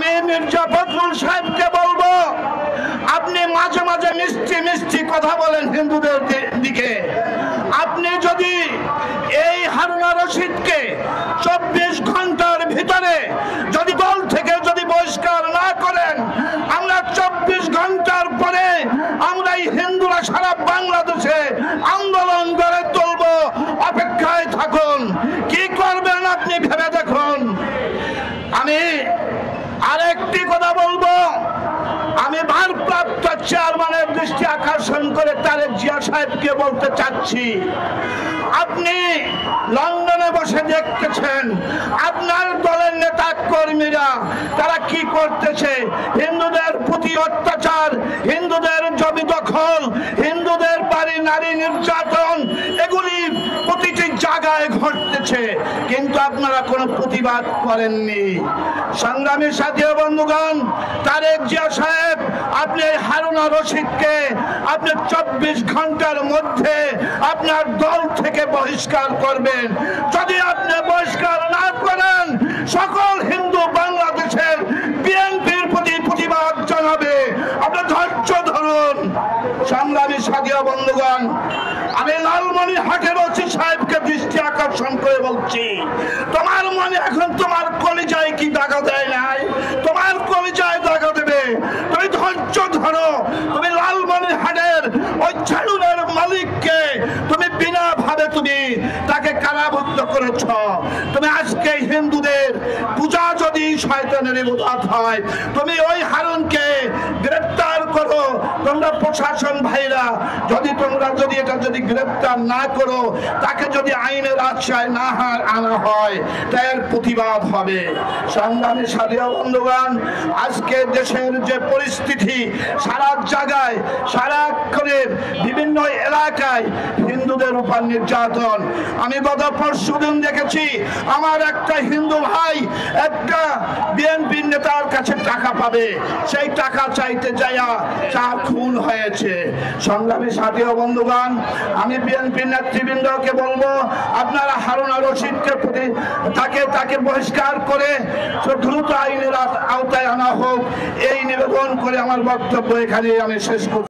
আমি মির্জা ফখরুল সাহেবকে বলবো, আপনি মাঝে মাঝে মিষ্টি মিষ্টি কথা বলেন হিন্দুদের দিকে। আপনি যদি এই হারুনা রশিদকে 24 ঘন্টার ভিতরে যদি দল থেকে যদি বহিষ্কার না করেন, আমরা 24 ঘন্টার পরে আমরা এই হিন্দুরা সারা বাংলাদেশে আন্দোলন গড়ে তুলব। অপেক্ষায় থাকুন, কি করবেন আপনি ভেবে দেখুন। আমি আরেকটি কথা বলবো, আমি ভারপ্রাপ্ত চেয়ারম্যানের দৃষ্টি আকর্ষণ করে তারেক জিয়া সাহেবকে বলতে চাচ্ছি, আপনি লন্ডনে বসে দেখতেছেন আপনার দলের নেতা কর্মীরা তারা কি করতেছে। হিন্দুদের প্রতি অত্যাচার, হিন্দুদের জমি দখল, হিন্দুদের বাড়ি নারী নির্যাতন, এগুলি প্রতিটি জায়গায় ঘটতেছে, কিন্তু আপনারা কোনো প্রতিবাদ করেননি। সংগ্রামী সাথী ও বন্ধুগণ, তারেক জিয়া সাহেব, আপনি হারুনা রশিদকে আপনি 24 ঘন্টার মধ্যে আপনার দল থেকে বহিষ্কার করবেন। যদি আপনি বহিষ্কার না করেন, সকল হিন্দু বাংলাদেশের বিএনপির প্রতি প্রতিবাদ জানাবে। আপনি ধৈর্য ধরুন। সংগ্রামী সাথী ও বন্ধুগণ, আমি লালমনিরহাটের ওসি সাহেবকে দৃষ্টি আকর্ষণ করে বলছি, তোমার মনে এখন তোমার কলিজায় কি দাগা দেয় নাই? তোমার কলিজায় দাগা দেবে। তুমি ধৈর্য ধরো। তুমি লালমনিরহাটের ওই ঝাড়ুনের মালিককে তুমি বিনা ভাবে তুমি তাকে কারাবদ্ধ করেছ। তুমি আজকে হিন্দুদের পূজা যদি শয়তানের ইবাদত হয়, তুমি ওই হারুনকে গ্রেফতার করো। তোমরা প্রশাসন ভাইরা যদি এটা যদি গ্রেফতার না করো, তাকে যদি আইনের আশ্রয় না আনা হয়, তার প্রতিবাদ হবে। সংগ্রামী সাথী ও বন্ধুগণ, আজকে দেশের যে পরিস্থিতি, সারা জায়গায় সারাক্ষণের বিভিন্ন এলাকায় হিন্দুদের উপর নির্যাতন। আমি গত পরশুদিন দেখেছি আমার একটা হিন্দু ভাই একটা বিএনপি নেতার কাছে টাকা পাবে, সেই টাকা চাইতে যাইয়া 4 খুন হয়েছে। সংগ্রামী সাথী ও বন্ধুগণ, আমি বিএনপি নেতৃবৃন্দকে বলবো, আপনারা হারুনা রশিদকে তাকে বহিষ্কার করে দ্রুত আইনের আওতায় আনা হোক, এই নিবেদন করে আমার বক্তব্য এখানে আমি শেষ করছি।